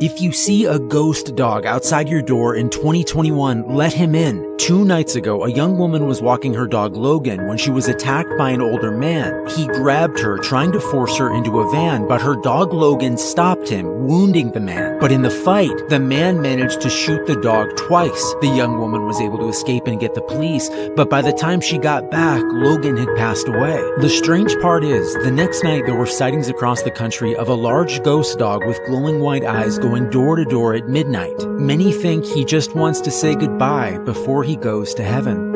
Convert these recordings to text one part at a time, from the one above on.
If you see a ghost dog outside your door in 2021, let him in. 2 nights ago, a young woman was walking her dog Logan when she was attacked by an older man. He grabbed her, trying to force her into a van, but her dog Logan stopped him, wounding the man. But in the fight, the man managed to shoot the dog twice. The young woman was able to escape and get the police, but by the time she got back, Logan had passed away. The strange part is, the next night there were sightings across the country of a large ghost dog with glowing white eyes going door to door at midnight. Many think he just wants to say goodbye before he goes to heaven.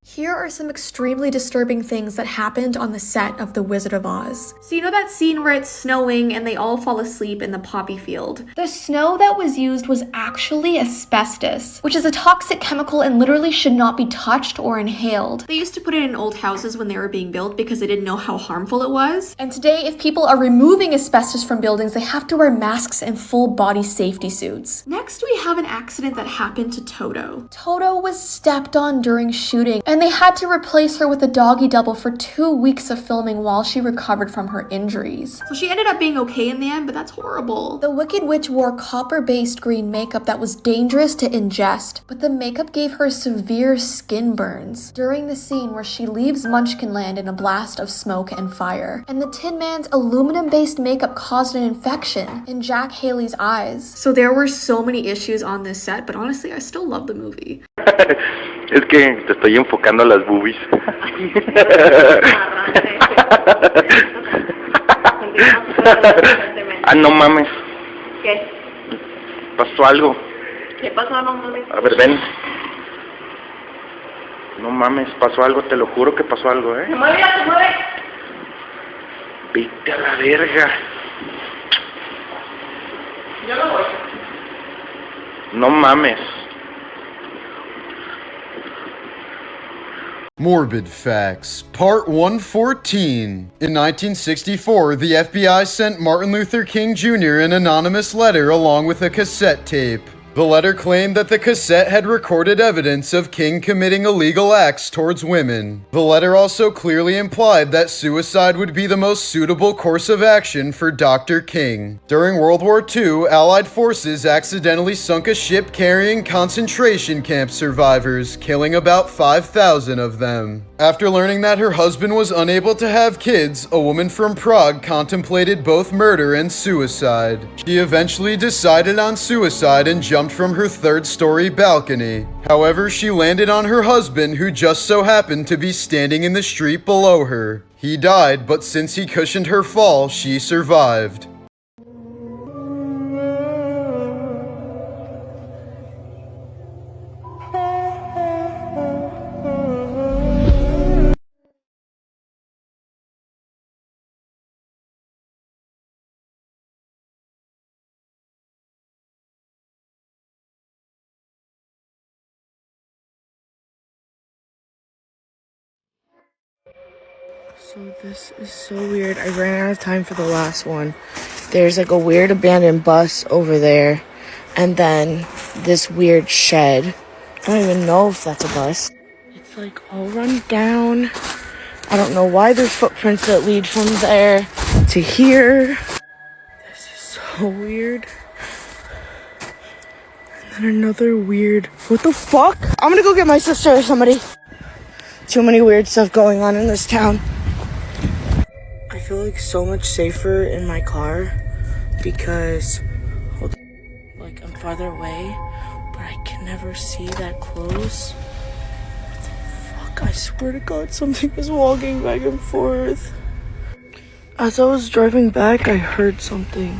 Here are some extremely disturbing things that happened on the set of The Wizard of Oz. So you know that scene where it's snowing and they all fall asleep in the poppy field? The snow that was used was actually asbestos, which is a toxic chemical and literally should not be touched or inhaled. They used to put it in old houses when they were being built because they didn't know how harmful it was. And today, if people are removing asbestos from buildings, they have to wear masks and full body safety suits. Next, we have an accident that happened to Toto. Toto was stepped on during shooting, and they had to replace her with a doggy double for 2 weeks of filming while she recovered from her injuries. So she ended up being okay in the end, but that's horrible. The Wicked Witch wore copper-based green makeup that was dangerous to ingest, but the makeup gave her severe skin burns during the scene where she leaves Munchkinland in a blast of smoke and fire. And the Tin Man's aluminum-based makeup caused an infection in Jack Haley's eyes. So there were so many issues on this set, but honestly, I still love the movie. Es que te estoy enfocando a las boobies. Ah, no mames. ¿Qué? Pasó algo. ¿Qué pasó? No mames. A ver, ven. No mames, pasó algo, te lo juro que pasó algo, Se mueve, se mueve. Vete a la verga. Yo no voy. No mames. Morbid Facts, Part 114. In 1964, the FBI sent Martin Luther King Jr. an anonymous letter along with a cassette tape. The letter claimed that the cassette had recorded evidence of King committing illegal acts towards women. The letter also clearly implied that suicide would be the most suitable course of action for Dr. King. During World War II, Allied forces accidentally sunk a ship carrying concentration camp survivors, killing about 5,000 of them. After learning that her husband was unable to have kids, a woman from Prague contemplated both murder and suicide. She eventually decided on suicide and jumped from her 3rd-story balcony. However, she landed on her husband, who just so happened to be standing in the street below her. He died, but since he cushioned her fall, she survived. So this is so weird. I ran out of time for the last one. There's like a weird abandoned bus over there, and then this weird shed. I don't even know if that's a bus. It's like all run down. I don't know why there's footprints that lead from there to here. This is so weird. And then another weird... What the fuck? I'm gonna go get my sister or somebody. Too many weird stuff going on in this town. I feel like so much safer in my car because like I'm farther away, but I can never see that close. What the fuck? I swear to God, something is walking back and forth. As I was driving back, I heard something.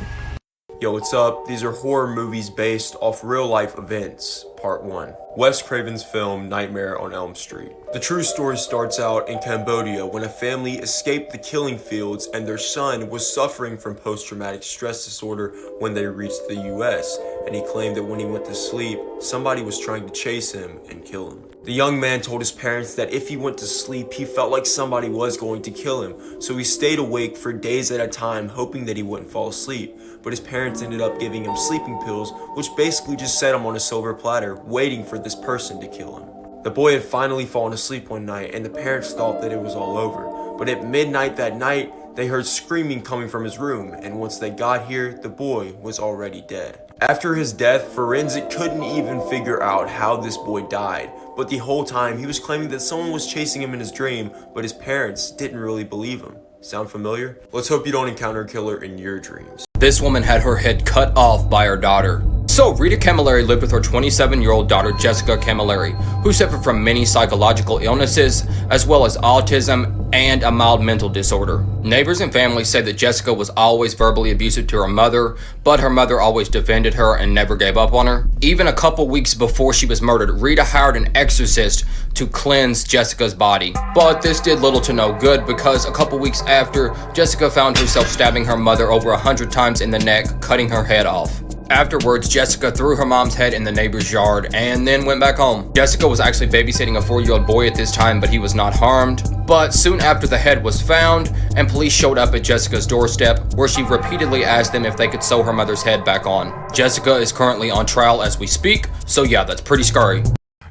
Yo, what's up? These are horror movies based off real life events, part 1. Wes Craven's film Nightmare on Elm Street. The true story starts out in Cambodia when a family escaped the killing fields and their son was suffering from post-traumatic stress disorder when they reached the US, and he claimed that when he went to sleep, somebody was trying to chase him and kill him. The young man told his parents that if he went to sleep, he felt like somebody was going to kill him, so he stayed awake for days at a time hoping that he wouldn't fall asleep. But his parents ended up giving him sleeping pills, which basically just set him on a silver platter, waiting for this person to kill him. The boy had finally fallen asleep one night, and the parents thought that it was all over. but at midnight that night, they heard screaming coming from his room, and once they got here, the boy was already dead. After his death, forensic couldn't even figure out how this boy died, but the whole time he was claiming that someone was chasing him in his dream, but his parents didn't really believe him. Sound familiar? Let's hope you don't encounter a killer in your dreams. This woman had her head cut off by her daughter. So, Rita Camilleri lived with her 27-year-old daughter Jessica Camilleri, who suffered from many psychological illnesses, as well as autism and a mild mental disorder. Neighbors and family said that Jessica was always verbally abusive to her mother, but her mother always defended her and never gave up on her. Even a couple weeks before she was murdered, Rita hired an exorcist to cleanse Jessica's body. But this did little to no good, because a couple weeks after, Jessica found herself stabbing her mother over 100 times in the neck, cutting her head off. Afterwards, Jessica threw her mom's head in the neighbor's yard and then went back home. Jessica was actually babysitting a 4-year-old boy at this time, but he was not harmed. But soon after, the head was found and police showed up at Jessica's doorstep, where she repeatedly asked them if they could sew her mother's head back on. Jessica is currently on trial as we speak, so yeah, that's pretty scary.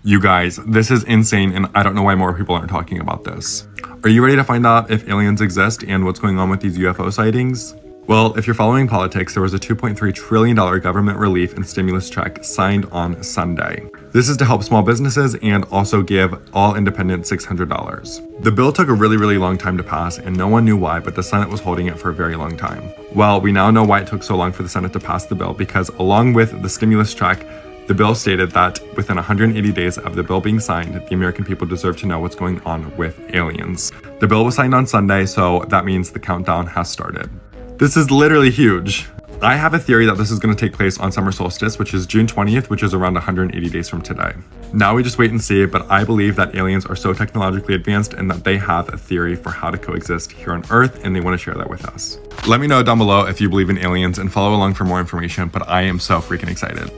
You guys, this is insane, and I don't know why more people aren't talking about this. Are you ready to find out if aliens exist and what's going on with these UFO sightings? Well, if you're following politics, there was a $2.3 trillion government relief and stimulus check signed on Sunday. This is to help small businesses and also give all independents $600. The bill took a really long time to pass, and no one knew why, but the Senate was holding it for a very long time. Well, we now know why it took so long for the Senate to pass the bill, because along with the stimulus check, the bill stated that within 180 days of the bill being signed, the American people deserve to know what's going on with aliens. The bill was signed on Sunday, so that means the countdown has started. This is literally huge. I have a theory that this is going to take place on summer solstice, which is June 20th, which is around 180 days from today. Now we just wait and see, but I believe that aliens are so technologically advanced and that they have a theory for how to coexist here on Earth, and they want to share that with us. Let me know down below if you believe in aliens and follow along for more information, but I am so freaking excited.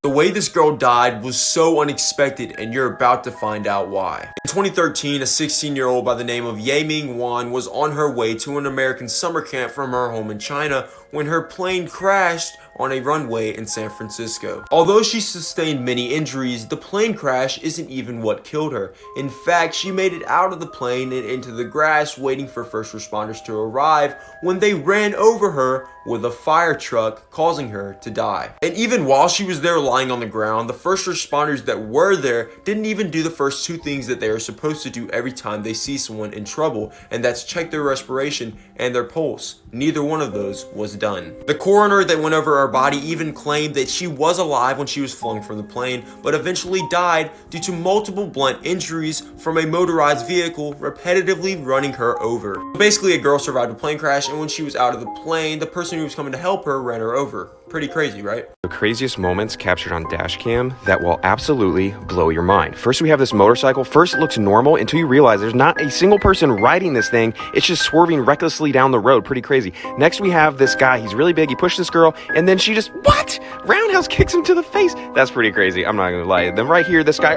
The way this girl died was so unexpected, and you're about to find out why. In 2013, a 16-year-old by the name of Yaming Wan was on her way to an American summer camp from her home in China when her plane crashed on a runway in San Francisco. Although she sustained many injuries, the plane crash isn't even what killed her. In fact, she made it out of the plane and into the grass waiting for first responders to arrive when they ran over her with a fire truck, causing her to die. And even while she was there lying on the ground, the first responders that were there didn't even do the first two things that they are supposed to do every time they see someone in trouble, and that's check their respiration and their pulse. Neither one of those was done. The coroner that went over her body even claimed that she was alive when she was flung from the plane, but eventually died due to multiple blunt injuries from a motorized vehicle repetitively running her over. Basically, a girl survived a plane crash, and when she was out of the plane, the person who was coming to help her ran her over. Pretty crazy, right? The craziest moments captured on dashcam that will absolutely blow your mind. First, we have this motorcycle. First, it looks normal until you realize there's not a single person riding this thing. It's just swerving recklessly down the road. Pretty crazy. Next, we have this guy. He's really big. He pushed this girl, and then she just, what? Roundhouse kicks him to the face. That's pretty crazy. I'm not gonna lie. Then right here, this guy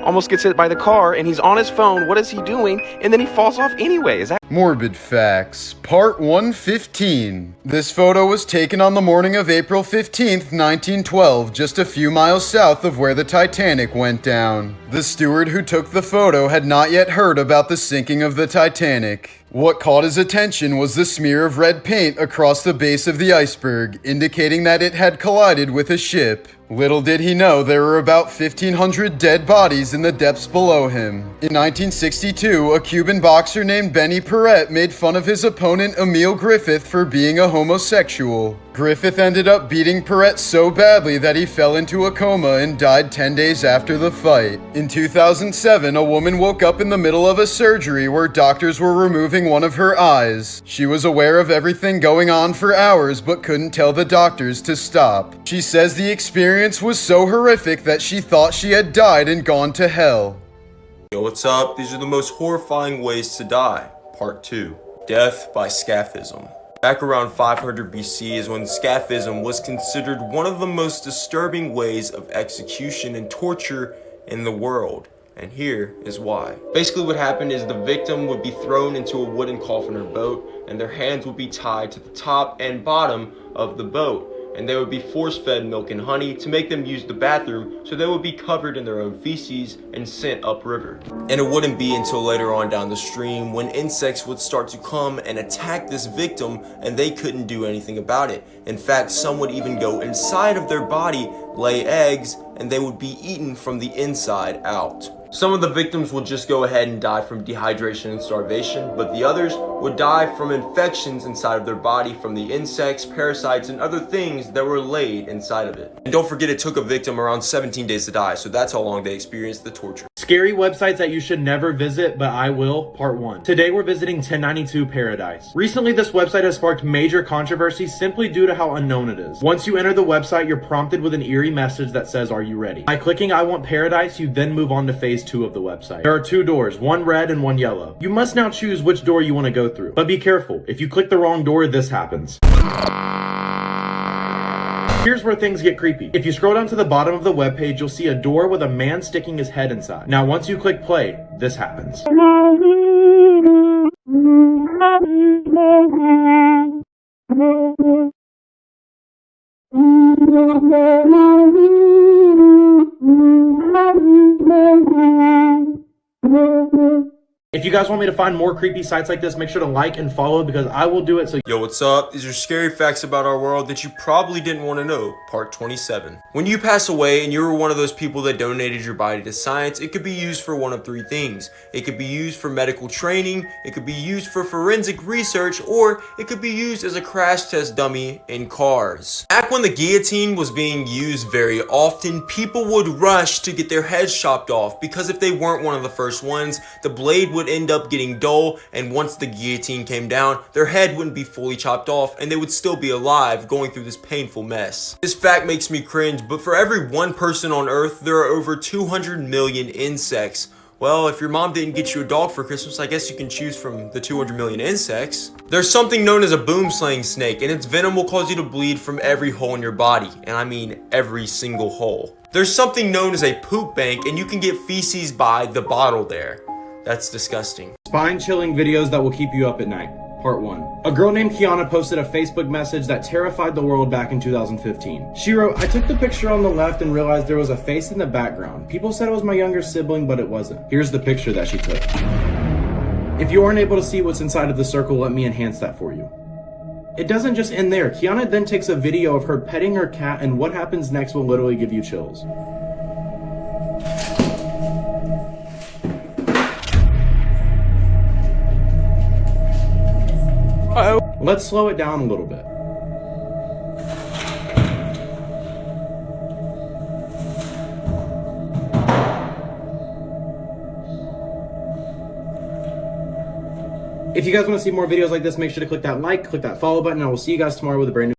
almost gets hit by the car, and he's on his phone. What is he doing? And then he falls off anyway. Is that Morbid Facts, Part 115. This photo was taken on the morning of April 15th, 1912, just a few miles south of where the Titanic went down. The steward who took the photo had not yet heard about the sinking of the Titanic. What caught his attention was the smear of red paint across the base of the iceberg, indicating that it had collided with a ship. Little did he know there were about 1,500 dead bodies in the depths below him. In 1962, a Cuban boxer named Benny Perret made fun of his opponent Emil Griffith for being a homosexual. Griffith ended up beating Perret so badly that he fell into a coma and died 10 days after the fight. In 2007, a woman woke up in the middle of a surgery where doctors were removing one of her eyes. She was aware of everything going on for hours but couldn't tell the doctors to stop. She says the experience was so horrific that she thought she had died and gone to hell. Yo, what's up? These are the most horrifying ways to die. Part 2. Death by scaphism. Back around 500 BC is when scaphism was considered one of the most disturbing ways of execution and torture in the world. And here is why. Basically what happened is the victim would be thrown into a wooden coffin or boat, and their hands would be tied to the top and bottom of the boat. and they would be force-fed milk and honey to make them use the bathroom, so they would be covered in their own feces and sent upriver. And it wouldn't be until later on down the stream when insects would start to come and attack this victim, and they couldn't do anything about it. In fact, some would even go inside of their body, lay eggs, and they would be eaten from the inside out. Some of the victims would just go ahead and die from dehydration and starvation, but the others would die from infections inside of their body from the insects, parasites, and other things that were laid inside of it. And don't forget, it took a victim around 17 days to die, so that's how long they experienced the torture. Scary websites that you should never visit, but I will, part 1. Today we're visiting 1092 Paradise. Recently, this website has sparked major controversy simply due to how unknown it is. Once you enter the website, you're prompted with an eerie message that says, "Are you ready?" By clicking I want paradise, you then move on to phase 2 of the website. There are 2 doors, one red and one yellow. You must now choose which door you want to go through. But be careful, if you click the wrong door, this happens. Here's where things get creepy. If you scroll down to the bottom of the webpage, you'll see a door with a man sticking his head inside. Now, once you click play, this happens. If you guys want me to find more creepy sites like this, make sure to like and follow because I will do it. So yo, what's up? These are scary facts about our world that you probably didn't want to know, part 27. When you pass away and you were one of those people that donated your body to science, it could be used for one of 3 things. It could be used for medical training, it could be used for forensic research, or it could be used as a crash test dummy in cars. Back when the guillotine was being used very often, people would rush to get their heads chopped off because if they weren't one of the first ones, the blade would end up getting dull, and once the guillotine came down, their head wouldn't be fully chopped off and they would still be alive going through this painful mess. This fact makes me cringe, but for every 1 person on Earth, there are over 200 million insects. Well, if your mom didn't get you a dog for Christmas, I guess you can choose from the 200 million insects. There's something known as a boom-slaying snake, and its venom will cause you to bleed from every hole in your body, and I mean every single hole. There's something known as a poop bank, and you can get feces by the bottle there. That's disgusting. Spine-chilling videos that will keep you up at night. Part 1. A girl named Kiana posted a Facebook message that terrified the world back in 2015. She wrote, "I took the picture on the left and realized there was a face in the background. People said it was my younger sibling, but it wasn't. Here's the picture that she took. If you aren't able to see what's inside of the circle, let me enhance that for you." It doesn't just end there. Kiana then takes a video of her petting her cat, and what happens next will literally give you chills. Let's slow it down a little bit. If you guys want to see more videos like this, make sure to click that like, click that follow button, and I will see you guys tomorrow with a brand new